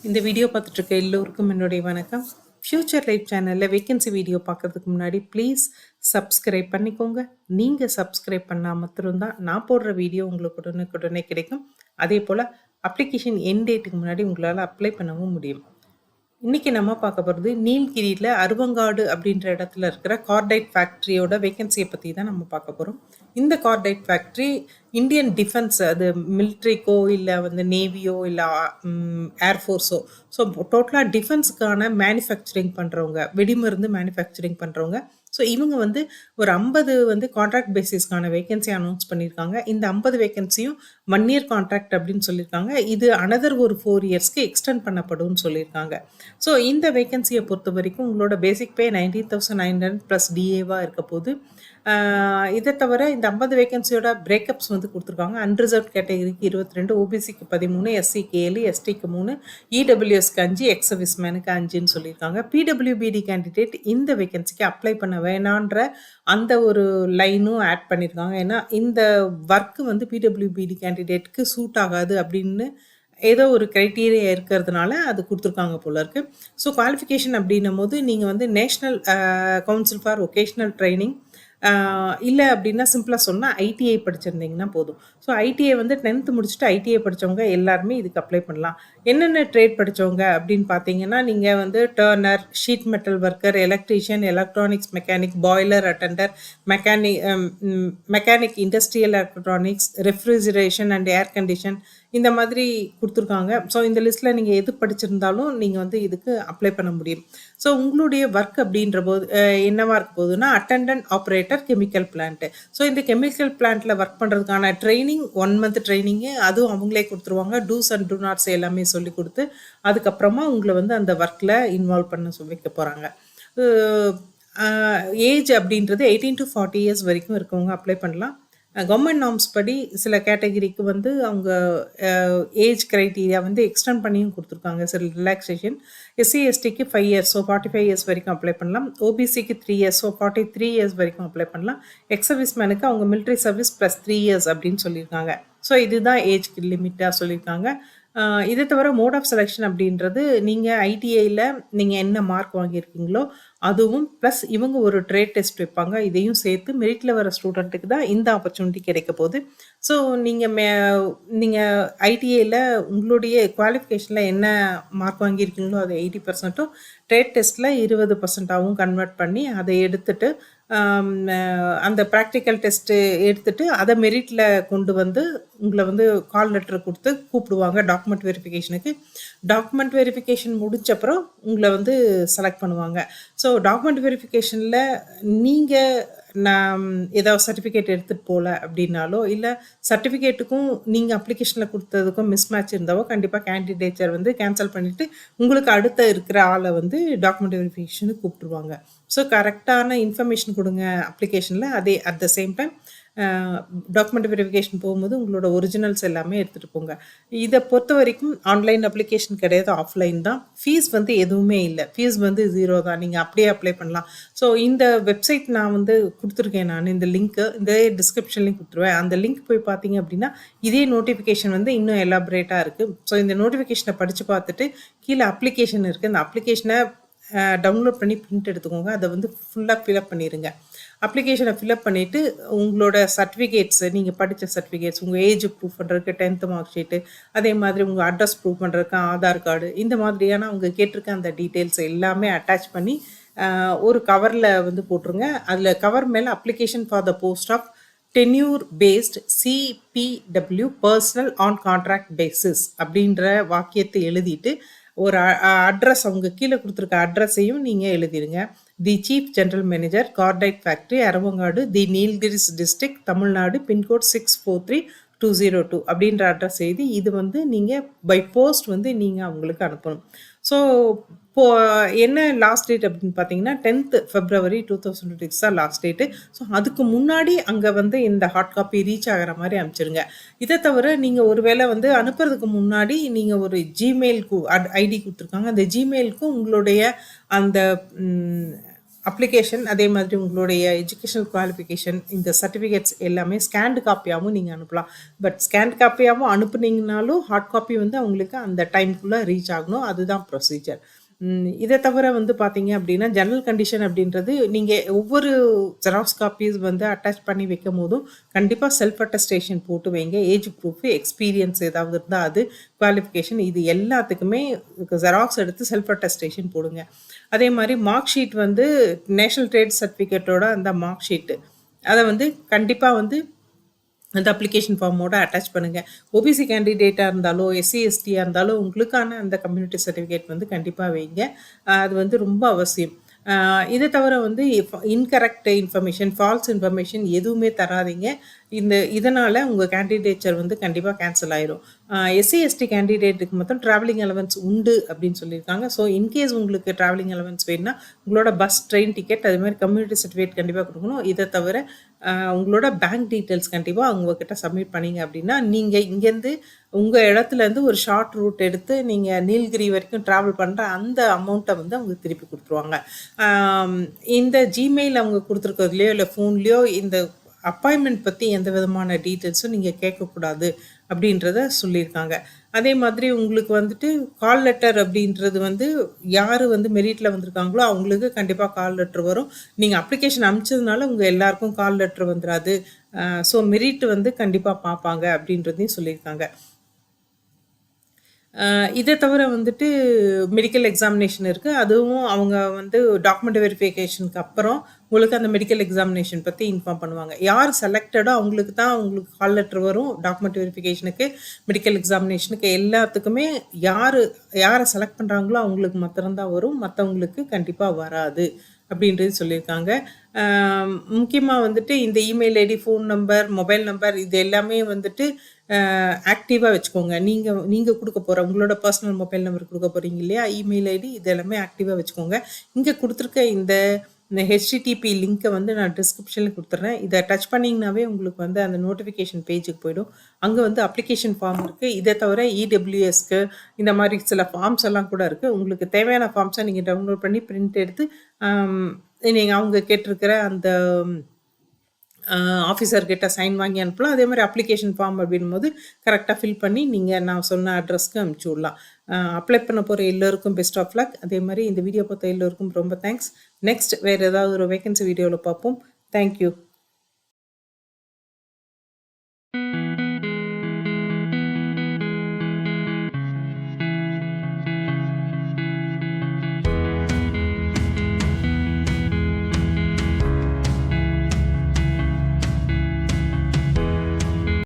இந்த வீடியோ பார்த்துட்டு இருக்க எல்லோருக்கும் என்னுடைய வணக்கம். ஃபியூச்சர் லைஃப் சேனலில் வேகன்சி வீடியோ பார்க்கறதுக்கு முன்னாடி ப்ளீஸ் சப்ஸ்கிரைப் பண்ணிக்கோங்க. நீங்கள் சப்ஸ்கிரைப் பண்ணால் மட்டும்தான் நான் போடுற வீடியோ உங்களுக்கு உடனுக்குடனே கிடைக்கும். அதே போல் அப்ளிகேஷன் எண்ட் டேட்டுக்கு முன்னாடி உங்களால் அப்ளை பண்ணவும் முடியும். இன்னைக்கு நம்ம பார்க்க போகிறது நீலகிரியில் அருவங்காடு அப்படின்ற இடத்துல இருக்கிற கார்டைட் ஃபேக்ட்ரியோட வேகன்சியை பற்றி தான் நம்ம பார்க்க போகிறோம். இந்த கார்டைட் ஃபேக்ட்ரி இந்தியன் டிஃபென்ஸ், அது மிலிட்ரிக்கோ இல்லை வந்து நேவியோ இல்லை ஏர்ஃபோர்ஸோ, ஸோ டோட்டலாக டிஃபென்ஸுக்கான மேனுஃபேக்சரிங் பண்ணுறவங்க, வெடிமருந்து மேனுஃபேக்சரிங் பண்ணுறவங்க. ஸோ இவங்க வந்து ஒரு 50 வந்து கான்ட்ராக்ட் பேசிஸ்க்கான வேகன்சி அனௌன்ஸ் பண்ணியிருக்காங்க. இந்த 50 வேகன்சியும் 1 இயர் கான்ட்ராக்ட் அப்படின்னு சொல்லியிருக்காங்க. இது அனதர் ஒரு 4 இயர்ஸ்க்கு எக்ஸ்டெண்ட் பண்ணப்படும்னு சொல்லியிருக்காங்க. ஸோ இந்த வேகன்சியை பொறுத்த வரைக்கும் உங்களோட பேசிக் பே 19,900 ப்ளஸ் டிஏவாக இருக்க போது. இதை தவிர இந்த 50 வேகன்சியோட பிரேக்கப்ஸ் வந்து கொடுத்துருக்காங்க. அன்ரிசர்வ் கேட்டகரிக்கு 22, ஓபிசிக்கு 13, எஸ்சிக்கு 7, எஸ்டிக்கு 3, இடபிள்யூஎஸ்க்கு 5, எக்ஸ் சர்வீஸ் மேனுக்கு 5ன்னு சொல்லியிருக்காங்க. பிடபிள்யூபிடி கேண்டிடேட் இந்த வேகன்சிக்கு அப்ளை பண்ண வேணான்ற அந்த ஒரு லைனும் ஆட் பண்ணியிருக்காங்க. ஏன்னா இந்த ஒர்க்கு வந்து பிடபிள்யூபிடி கேண்டிடேட்க்கு சூட் ஆகாது அப்படின்னு ஏதோ ஒரு க்ரைட்டீரியா இருக்கிறதுனால அது கொடுத்துருக்காங்க போல இருக்கு. ஸோ குவாலிஃபிகேஷன் அப்படின்னும் போது நீங்கள் வந்து national council for vocational training இல்லை அப்படின்னா சிம்பிளாக சொன்னால் ஐடிஐ படிச்சிருந்தீங்கன்னா போதும். ஸோ ஐடிஐ வந்து 10th முடிச்சுட்டு ஐடிஐ படித்தவங்க எல்லாருமே இதுக்கு அப்ளை பண்ணலாம். என்னென்ன ட்ரேட் படித்தவங்க அப்படின்னு பார்த்தீங்கன்னா, நீங்கள் வந்து turner, sheet metal worker, electrician, electronics mechanic, boiler attender, mechanic industrial electronics, refrigeration and air condition, இந்த மாதிரி கொடுத்துருக்காங்க. ஸோ இந்த லிஸ்ட்டில் நீங்கள் எது படிச்சிருந்தாலும் நீங்கள் வந்து இதுக்கு அப்ளை பண்ண முடியும். ஸோ உங்களுடைய ஒர்க் அப்படின்ற போது என்னவா இருக்க போகுதுன்னா, attendant operator chemical plant. So இந்த கெமிக்கல் பிளான்ட்டில் ஒர்க் பண்ணுறதுக்கான ட்ரைனிங் 1 மந்த் ட்ரைனிங்கு, அதுவும் அவங்களே கொடுத்துருவாங்க. டூஸ் அண்ட் டூ நாட்ஸ் எல்லாமே சொல்லி கொடுத்து அதுக்கப்புறமா உங்களை வந்து அந்த ஒர்க்கில் இன்வால்வ் பண்ண வைக்க போகிறாங்க. ஏஜ் அப்படின்றது 18 to 40 இயர்ஸ் வரைக்கும் இருக்கவங்க அப்ளை பண்ணலாம். கவர்மெண்ட் நார்ம்ஸ் படி சில கேட்டகரிக்கு வந்து அவங்க ஏஜ் க்ரைட்டீரியா வந்து எக்ஸ்டெண்ட் பண்ணியும் கொடுத்துருக்காங்க, சில ரிலாக்ஸேஷன். எஸ்சி எஸ்டிக்கு 5 இயர்ஸ், ஸோ 45 இயர்ஸ் வரைக்கும் அப்ளை பண்ணலாம். ஓபிசிக்கு 3 இயர்ஸ், ஸோ 43 இயர்ஸ் வரைக்கும் அப்ளை பண்ணலாம். எக்ஸ் சர்வீஸ் மேனுக்கு அவங்க மிலிட்ரி சர்வீஸ் ப்ளஸ் 3 இயர்ஸ் அப்படின்னு சொல்லியிருக்காங்க. ஸோ இதுதான் ஏஜ் லிமிட்டாக சொல்லியிருக்காங்க. இதை தவிர மோட் ஆஃப் செலெக்ஷன் அப்படின்றது நீங்கள் ஐடிஐயில் நீங்கள் என்ன மார்க் வாங்கியிருக்கீங்களோ அதுவும் ப்ளஸ் இவங்க ஒரு ட்ரேட் டெஸ்ட் வைப்பாங்க. இதையும் சேர்த்து மெரிட்டில் வர ஸ்டூடெண்ட்டுக்கு தான் இந்த ஆப்பர்ச்சுனிட்டி கிடைக்க போகுது. ஸோ நீங்கள் ஐடிஐயில் உங்களுடைய குவாலிஃபிகேஷனில் என்ன மார்க் வாங்கியிருக்கீங்களோ அது 80%, ட்ரேட் டெஸ்ட்டில் 20%ஆகவும் கன்வெர்ட் பண்ணி அதை எடுத்துட்டு அந்த ப்ராக்டிக்கல் டெஸ்ட்டு எடுத்துட்டு அதை மெரிட்டில் கொண்டு வந்து உங்களை வந்து கால் லெட்டர் கொடுத்து கூப்பிடுவாங்க டாக்குமெண்ட் வெரிஃபிகேஷனுக்கு. டாக்குமெண்ட் வெரிஃபிகேஷன் முடிச்சப்பறம் உங்களை வந்து செலக்ட் பண்ணுவாங்க. ஸோ டாக்குமெண்ட் வெரிஃபிகேஷனில் நீங்கள் நான் ஏதாவது சர்டிஃபிகேட் எடுத்துகிட்டு போகல அப்படின்னாலோ, இல்லை சர்டிஃபிகேட்டுக்கும் நீங்கள் அப்ளிகேஷனில் கொடுத்ததுக்கும் மிஸ்மேட்ச் இருந்தாவோ கண்டிப்பாக கேண்டிடேச்சர் வந்து கேன்சல் பண்ணிவிட்டு உங்களுக்கு அடுத்த இருக்கிற ஆளை வந்து டாக்குமெண்ட் வெரிஃபிகேஷனுக்கு கூப்பிட்டுருவாங்க. ஸோ கரெக்டான இன்ஃபர்மேஷன் கொடுங்க அப்ளிகேஷனில். அதே at the same time document verification போகும்போது உங்களோட ஒரிஜினல்ஸ் எல்லாமே எடுத்துகிட்டு போங்க. இதை பொறுத்த வரைக்கும் ஆன்லைன் அப்ளிகேஷன் கிடையாது, ஆஃப்லைன் தான். ஃபீஸ் வந்து எதுவுமே இல்லை, ஃபீஸ் வந்து 0 தான். நீங்கள் அப்படியே அப்ளை பண்ணலாம். ஸோ இந்த வெப்சைட் நான் வந்து கொடுத்துருக்கேன், நான் இந்த லிங்க்கு இந்த டிஸ்கிரிப்ஷன்லேயும் கொடுத்துருவேன். அந்த லிங்க் போய் பார்த்தீங்க அப்படின்னா இதே நோட்டிஃபிகேஷன் வந்து இன்னும் எலாபரேட்டாக இருக்குது. ஸோ இந்த நோட்டிஃபிகேஷனை படித்து பார்த்துட்டு கீழே அப்ளிகேஷன் இருக்குது, அந்த அப்ளிகேஷனை டவுன்லோட் பண்ணி பிரிண்ட் எடுத்துக்கோங்க. அதை வந்து ஃபுல்லாக ஃபில்அப் பண்ணிடுங்க. அப்ளிகேஷனை ஃபில்அப் பண்ணிவிட்டு உங்களோட சர்டிஃபிகேட்ஸு, நீங்கள் படித்த சர்டிஃபிகேட்ஸ், உங்கள் ஏஜ் ப்ரூஃப் பண்ணுறதுக்கு 10th மார்க் ஷீட்டு, அதே மாதிரி உங்கள் அட்ரஸ் ப்ரூஃப் பண்ணுறதுக்கு ஆதார் கார்டு, இந்த மாதிரியான அவங்க கேட்டிருக்க அந்த டீட்டெயில்ஸ் எல்லாமே அட்டாச் பண்ணி ஒரு கவரில் வந்து போட்டுருங்க. அதில் கவர் மேலே application for the post of tenure based CPW personnel on contract basis அப்படின்ற வாக்கியத்தை எழுதிட்டு ஒரு அட்ரஸ், அவங்க கீழே கொடுத்துருக்க அட்ரஸையும் நீங்கள் எழுதிடுங்க. The chief general manager, cordite factory, Aravankadu, the Nilgiris district, Tamil Nadu, pincode 643202 அப்படின்ற அட்ரஸ் எழுதி இது வந்து நீங்கள் பை போஸ்ட் வந்து நீங்கள் அவங்களுக்கு அனுப்பணும். ஸோ என்ன லாஸ்ட் டேட் அப்படின்னு பார்த்தீங்கன்னா 10th February 2026 தான் லாஸ்ட் டேட்டு. ஸோ அதுக்கு முன்னாடி அங்கே வந்து இந்த ஹார்ட் காப்பி ரீச் ஆகிற மாதிரி அனுப்பிச்சிருங்க. இதை தவிர நீங்கள் ஒரு வேளை வந்து அனுப்புறதுக்கு முன்னாடி நீங்கள் ஒரு ஜிமெயிலுக்கு ஐடி கொடுத்துருக்காங்க, அந்த ஜிமெயிலுக்கும் உங்களுடைய அந்த அப்ளிகேஷன் அதே மாதிரி உங்களுடைய எஜுகேஷனல் குவாலிஃபிகேஷன் இந்த சர்டிஃபிகேட்ஸ் எல்லாமே ஸ்கேன்டு காப்பியாகவும் நீங்கள் அனுப்பலாம். பட் ஸ்கேன் காப்பியாகவும் அனுப்புனீங்கனாலும் ஹார்ட் காப்பி வந்து அவங்களுக்கு அந்த டைம்குள்ளே ரீச் ஆகணும். அதுதான் ப்ரொசீஜர். இதை தவிர வந்து பார்த்தீங்க அப்படின்னா ஜெனரல் கண்டிஷன் அப்படின்றது நீங்கள் ஒவ்வொரு ஜெராக்ஸ் காப்பீஸ் வந்து அட்டாச் பண்ணி வைக்கும் போதும் கண்டிப்பாக செல்ஃப் அட்டஸ்டேஷன் போட்டு வைங்க. ஏஜ் ப்ரூஃப், எக்ஸ்பீரியன்ஸ் ஏதாவது இருந்தால் அது, குவாலிஃபிகேஷன் இது எல்லாத்துக்குமே ஜெராக்ஸ் எடுத்து செல்ஃப் அட்டஸ்டேஷன் போடுங்க. அதே மாதிரி மார்க் ஷீட் வந்து நேஷனல் ட்ரேட் சர்டிஃபிகேட்டோட அந்த மார்க் ஷீட்டு அதை வந்து கண்டிப்பாக வந்து அந்த அப்ளிகேஷன் ஃபார்மோட அட்டாச் பண்ணுங்கள். ஓபிசி கேண்டிடேட்டாக இருந்தாலோ எஸ்சி எஸ்டியாக இருந்தாலோ உங்களுக்கான அந்த கம்யூனிட்டி சர்டிஃபிகேட் வந்து கண்டிப்பாக வைங்க. அது வந்து ரொம்ப அவசியம். இதை தவிர வந்து இன்கரெக்ட் இன்ஃபர்மேஷன், ஃபால்ஸ் இன்ஃபர்மேஷன் எதுவுமே தராதீங்க. இதனால் உங்கள் கேண்டிடேச்சர் வந்து கண்டிப்பாக கேன்சல் ஆயிரும். எஸ்சி எஸ்டி கேண்டிடேட்டுக்கு மொத்தம் ட்ராவலிங் அலவன்ஸ் உண்டு அப்படின்னு சொல்லியிருக்காங்க. ஸோ இன்கேஸ் உங்களுக்கு ட்ராவலிங் அலவன்ஸ் வேணும்னா உங்களோட பஸ், ட்ரெயின் டிக்கெட் அது மாதிரி கம்யூனிட்டி சர்டிஃபிகேட் கண்டிப்பாக கொடுக்கணும். இதை தவிர உங்களோட பேங்க் டீட்டெயில்ஸ் கண்டிப்பாக அவங்கக்கிட்ட சப்மிட் பண்ணிங்க அப்படின்னா நீங்கள் இங்கேருந்து உங்கள் இடத்துலேருந்து ஒரு ஷார்ட் ரூட் எடுத்து நீங்கள் நீலகிரி வரைக்கும் ட்ராவல் பண்ணுற அந்த அமௌண்ட்டை வந்து அவங்க திருப்பி கொடுத்துருவாங்க. இந்த ஜிமெயில் அவங்க கொடுத்துருக்கிறதுலையோ இல்லை ஃபோன்லேயோ இந்த அப்பாயின்மெண்ட் பற்றி எந்த விதமான டீட்டெயில்ஸும் நீங்கள் கேட்கக்கூடாது அப்படின்றத சொல்லியிருக்காங்க. அதே மாதிரி உங்களுக்கு வந்துட்டு கால் லெட்டர் அப்படின்றது வந்து யார் வந்து மெரிட்டில் வந்திருக்காங்களோ அவங்களுக்கு கண்டிப்பாக கால் லெட்டர் வரும். நீங்கள் அப்ளிகேஷன் அனுப்பிச்சதுனால உங்கள் எல்லாருக்கும் கால் லெட்டர் வந்துடாது. ஸோ மெரிட் வந்து கண்டிப்பாக பார்ப்பாங்க அப்படின்றதையும் சொல்லியிருக்காங்க. இதை தவிர வந்துட்டு மெடிக்கல் எக்ஸாமினேஷன் இருக்குது. அதுவும் அவங்க வந்து டாக்குமெண்ட் வெரிஃபிகேஷனுக்கு அப்புறம் உங்களுக்கு அந்த மெடிக்கல் எக்ஸாமினேஷன் பற்றி இன்ஃபார்ம் பண்ணுவாங்க. யார் செலக்டடோ அவங்களுக்கு தான் உங்களுக்கு கால் லெட்டர் வரும். டாக்குமெண்ட் வெரிஃபிகேஷனுக்கு, மெடிக்கல் எக்ஸாமினேஷனுக்கு எல்லாத்துக்குமே யாரை செலக்ட் பண்ணுறாங்களோ அவங்களுக்கு மாத்திரம்தான் வரும். மற்றவங்களுக்கு கண்டிப்பாக வராது அப்படின்றது சொல்லியிருக்காங்க. முக்கியமாக வந்துட்டு இந்த email ID, phone number, mobile number இது எல்லாமே வந்துட்டு ஆக்டிவாக வச்சுக்கோங்க. நீங்கள் கொடுக்க போகிற உங்களோட பர்சனல் மொபைல் நம்பர் கொடுக்க போகிறீங்க இல்லையா, இமெயில் ஐடி இது எல்லாமே ஆக்டிவாக வச்சுக்கோங்க. இங்கே கொடுத்துருக்க இந்த ஹெச்டிடிபி லிங்க்கை வந்து நான் டிஸ்கிரிப்ஷனில் கொடுத்துட்றேன். இதை டச் பண்ணிங்கனாவே உங்களுக்கு வந்து அந்த நோட்டிஃபிகேஷன் பேஜுக்கு போயிடும். அங்கே வந்து அப்ளிகேஷன் ஃபார்ம் இருக்குது. இதை தவிர இடபிள்யூஎஸ்க்கு இந்த மாதிரி சில ஃபார்ம்ஸ் எல்லாம் கூட இருக்குது. உங்களுக்கு தேவையான ஃபார்ம்ஸை நீங்கள் டவுன்லோட் பண்ணி பிரிண்ட் எடுத்து நீங்கள் அவங்க கேட்டிருக்கிற அந்த ஆஃபீஸர்கிட்ட சைன் வாங்கி அனுப்பலாம். அதே மாதிரி அப்ளிகேஷன் ஃபார்ம் அப்படின்போது கரெக்டாக ஃபில் பண்ணி நீங்கள் நான் சொன்ன அட்ரஸ்க்கு அனுப்பிச்சி விடலாம். அப்ளை பண்ண போகிற எல்லோருக்கும் பெஸ்ட் ஆஃப் லக். அதே மாதிரி இந்த வீடியோ பார்த்த எல்லோருக்கும் ரொம்ப தேங்க்ஸ். நெக்ஸ்ட் வேறு ஏதாவது ஒரு வேகன்சி வீடியோவில் பார்ப்போம். தேங்க்யூ.